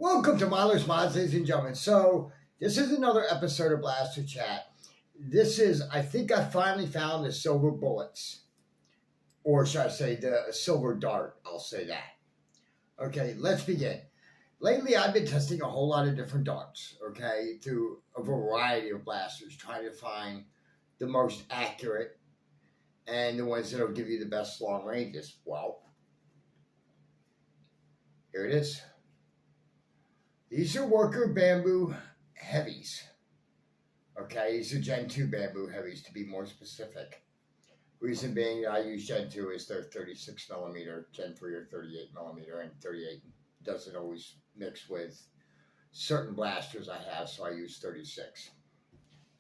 Welcome to Miler's Mods, ladies and gentlemen. So, this is another episode of Blaster Chat. I think I finally found the silver bullets. Or should I say, the silver dart. I'll say that. Okay, let's begin. Lately, I've been testing a whole lot of different darts, okay, through a variety of blasters, trying to find the most accurate and the ones that will give you the best long ranges. Well, here it is. These are Worker Bamboo Heavies. Okay, these are Gen 2 Bamboo Heavies to be more specific. Reason being that I use Gen 2 is they're 36 millimeter, Gen 3 or 38 millimeter, and 38 doesn't always mix with certain blasters I have, so I use 36.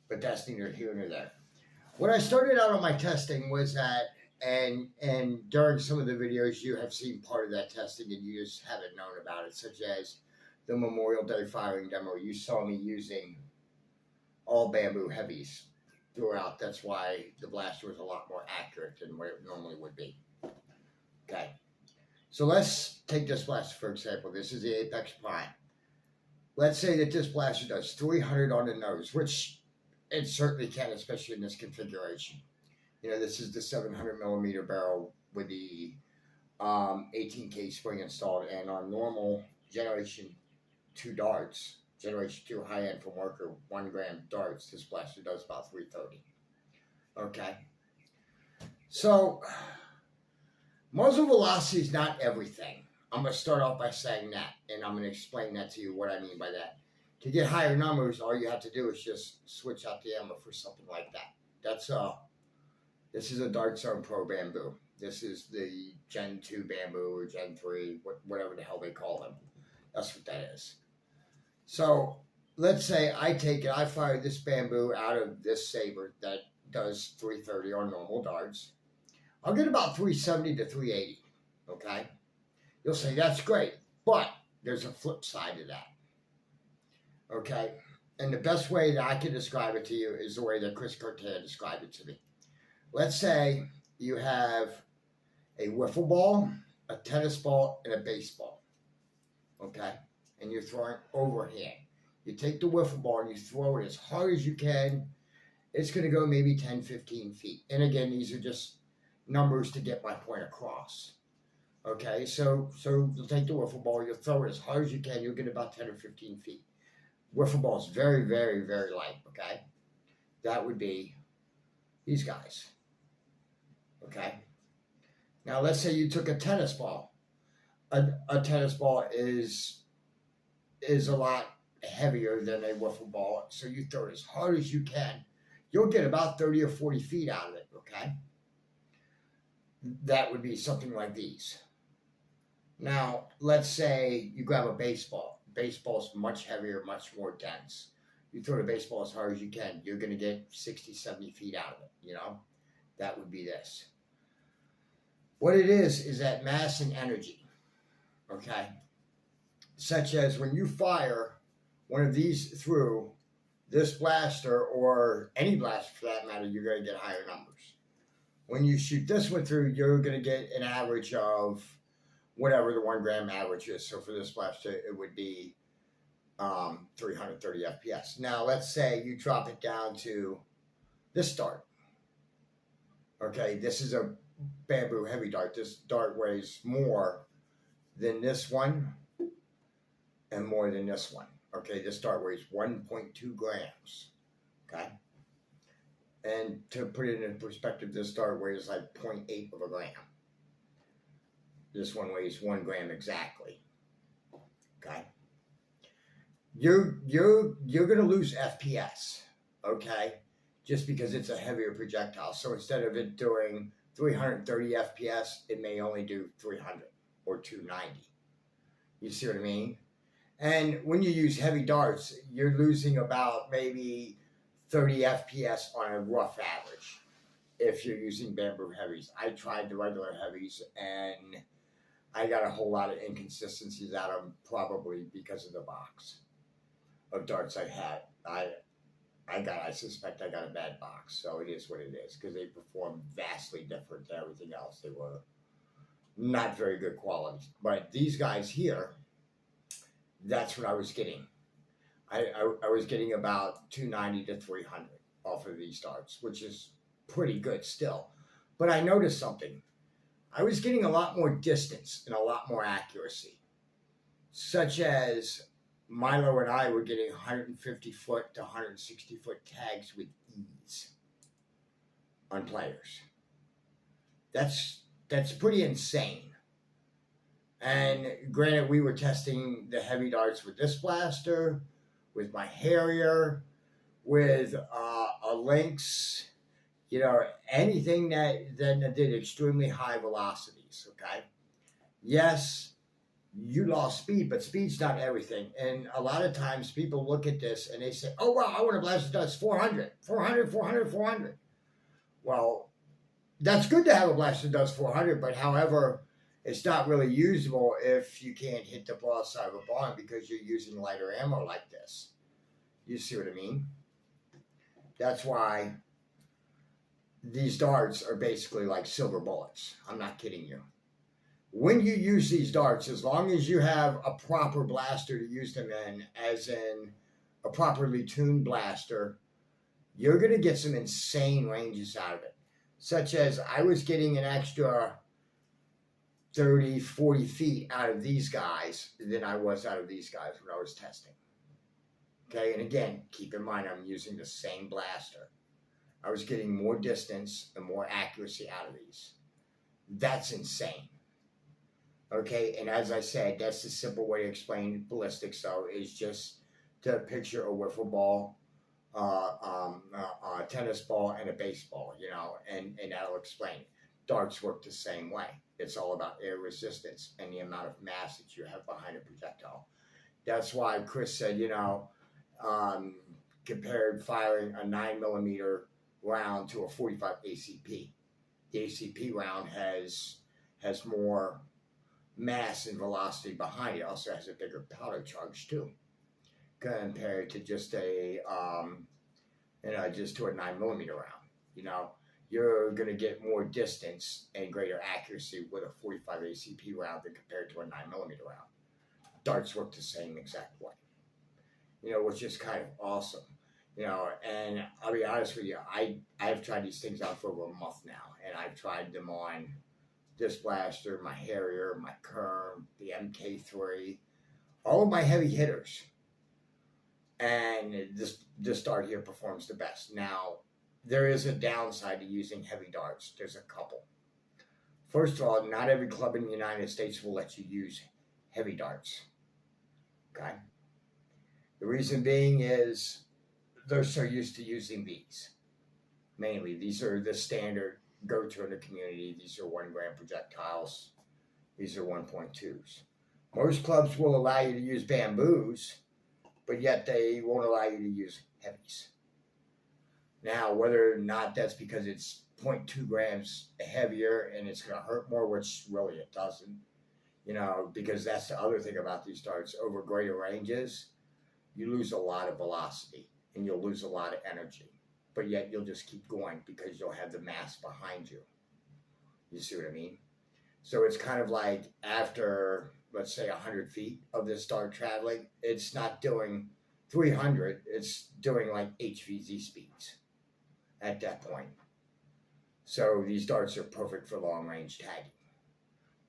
But that's neither here nor there. When I started out on my testing was that, and during some of the videos you have seen part of that testing and you just haven't known about it, such as the Memorial Day firing demo. You saw me using all bamboo heavies throughout. That's why the blaster was a lot more accurate than what it normally would be. Okay, so let's take this blaster for example. This is the Apex Prime. Let's say that this blaster does 300 on the nose, which it certainly can, especially in this configuration. You know, this is the 700 millimeter barrel with the 18K spring installed, and on normal Generation 2 darts, Generation 2 high-end from Worker 1 gram darts, this blaster does about 330. Okay, so muzzle velocity is not everything. I'm going to start off by saying that, and I'm going to explain that to you, what I mean by that. To get higher numbers, all you have to do is just switch out the ammo for something like that. This is a Dart Zone Pro Bamboo. This is the Gen 2 Bamboo or Gen 3, whatever the hell they call them. That's what that is. So let's say I fire this bamboo out of this saber that does 330 on normal darts. I'll get about 370 to 380. Okay, you'll say that's great, but there's a flip side to that. Okay, and the best way that I can describe it to you is the way that Chris Cortez described it to me. Let's say you have a wiffle ball, a tennis ball, and a baseball. Okay, and you're throwing overhand. You take the wiffle ball and you throw it as hard as you can. It's going to go maybe 10, 15 feet. And again, these are just numbers to get my point across. Okay, so you'll take the wiffle ball, you'll throw it as hard as you can, you'll get about 10 or 15 feet. Wiffle ball is very, very, very light, okay? That would be these guys. Okay? Now, let's say you took a tennis ball. A tennis ball is a lot heavier than a wiffle ball, so you throw it as hard as you can. You'll get about 30 or 40 feet out of it, okay? That would be something like these. Now, let's say you grab a baseball. Baseball's much heavier, much more dense. You throw the baseball as hard as you can, you're going to get 60, 70 feet out of it, you know? That would be this. What it is that mass and energy, okay? Such as when you fire one of these through this blaster, or any blaster for that matter, you're going to get higher numbers. When you shoot this one through, you're going to get an average of whatever the 1 gram average is. So for this blaster, it would be 330 FPS. Now, let's say you drop it down to this dart. Okay, this is a bamboo heavy dart. This dart weighs more than this one and more than this one. Okay, this dart weighs 1.2 grams. Okay, and to put it in perspective, this dart weighs like 0.8 of a gram. This one weighs 1 gram exactly. Okay, you're gonna lose FPS. Okay, just because it's a heavier projectile. So instead of it doing 330 FPS, it may only do 300 or 290. You see what I mean? And when you use heavy darts, you're losing about maybe 30 FPS on a rough average if you're using bamboo heavies. I tried the regular heavies and I got a whole lot of inconsistencies out of them, probably because of the box of darts I had. I suspect I got a bad box, so it is what it is, because they perform vastly different than everything else. They were not very good quality. But these guys here, That's what I was getting. I was getting about 290 to 300 off of these darts, which is pretty good still. But I noticed something. I was getting a lot more distance and a lot more accuracy, such as Milo and I were getting 150-foot to 160-foot tags with ease on players. That's pretty insane. And granted, we were testing the heavy darts with this blaster, with my Harrier, with a Lynx, anything that did extremely high velocities. Okay, yes, you lost speed, but speed's not everything. And a lot of times people look at this and they say, oh, wow, I want a blaster that does 400, 400, 400, 400. Well, that's good to have a blaster that does 400, but however, it's not really usable if you can't hit the broadside of a barn because you're using lighter ammo like this. You see what I mean? That's why these darts are basically like silver bullets. I'm not kidding you. When you use these darts, as long as you have a proper blaster to use them in, as in a properly tuned blaster, you're going to get some insane ranges out of it. Such as I was getting an extra 30, 40 feet out of these guys than I was out of these guys when I was testing. Okay, and again, keep in mind I'm using the same blaster. I was getting more distance and more accuracy out of these. That's insane. Okay, and as I said, that's the simple way to explain ballistics, though, is just to picture a wiffle ball, a tennis ball, and a baseball, and that'll explain it. Darts work the same way. It's all about air resistance and the amount of mass that you have behind a projectile. That's why Chris said, compared firing a 9mm round to a 45 ACP. The ACP round has more mass and velocity behind it. Also has a bigger powder charge too, compared to just to a 9mm round. You're going to get more distance and greater accuracy with a 45 ACP round than compared to a 9mm round. Darts work the same exact way, which is kind of awesome. And I'll be honest with you, I've tried these things out for over a month now, and I've tried them on this blaster, my Harrier, my Kern, the MK3, all of my heavy hitters. And this dart here performs the best. Now, there is a downside to using heavy darts. There's a couple. First of all, not every club in the United States will let you use heavy darts. Okay? The reason being is they're so used to using these. Mainly, these are the standard go-to in the community. These are 1 gram projectiles. These are 1.2s. Most clubs will allow you to use bamboos, but yet they won't allow you to use heavies. Now, whether or not that's because it's 0.2 grams heavier and it's going to hurt more, which really it doesn't, because that's the other thing about these darts. Over greater ranges, you lose a lot of velocity and you'll lose a lot of energy. But yet you'll just keep going because you'll have the mass behind you. You see what I mean? So it's kind of like after, let's say, 100 feet of this dart traveling, it's not doing 300, it's doing like HVZ speeds at that point. So these darts are perfect for long-range tagging.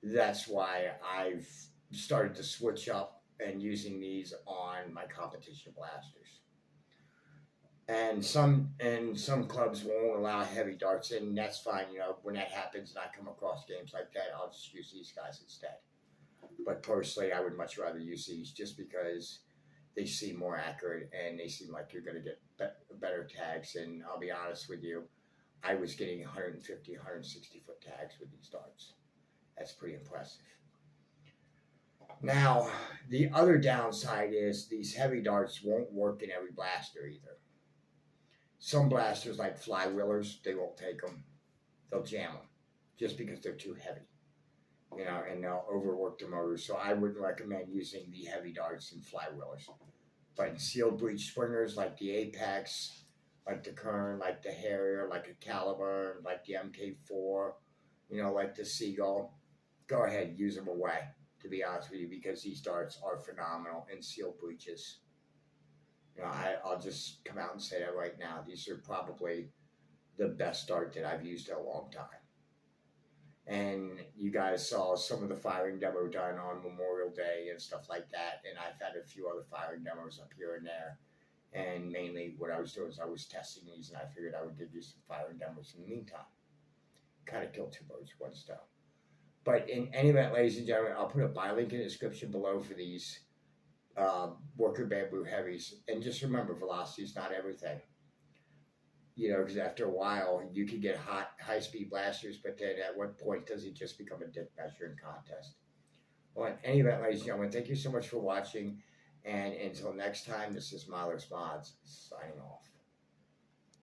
That's why I've started to switch up and using these on my competition blasters. And some clubs won't allow heavy darts, and that's fine. When that happens and I come across games like that, I'll just use these guys instead. But personally, I would much rather use these just because they seem more accurate and they seem like you're going to get better tags. And I'll be honest with you, I was getting 150, 160-foot tags with these darts. That's pretty impressive. Now, the other downside is these heavy darts won't work in every blaster either. Some blasters, like flywheelers, they won't take them. They'll jam them just because they're too heavy, and they'll overwork the motors. So I wouldn't recommend using the heavy darts in flywheelers. But in sealed breech springers like the Apex, like the Kern, like the Harrier, like a Caliburn, like the MK4, like the Seagull, go ahead, use them away. to be honest with you, because these darts are phenomenal in seal breeches. I'll just come out and say that right now. These are probably the best dart that I've used in a long time. And you guys saw some of the firing demo done on Memorial Day and stuff like that. And I've had a few other firing demos up here and there. And mainly what I was doing is I was testing these, and I figured I would give you some firing demos in the meantime. Kind of kill two birds with one stone. But in any event, ladies and gentlemen, I'll put a buy link in the description below for these Worker Bamboo Heavies. And just remember, velocity is not everything. Because after a while, you can get high-speed blasters, but then at what point does it just become a dick measuring contest? Well, in any event, ladies and gentlemen, thank you so much for watching. And until next time, this is Miler's Mods signing off.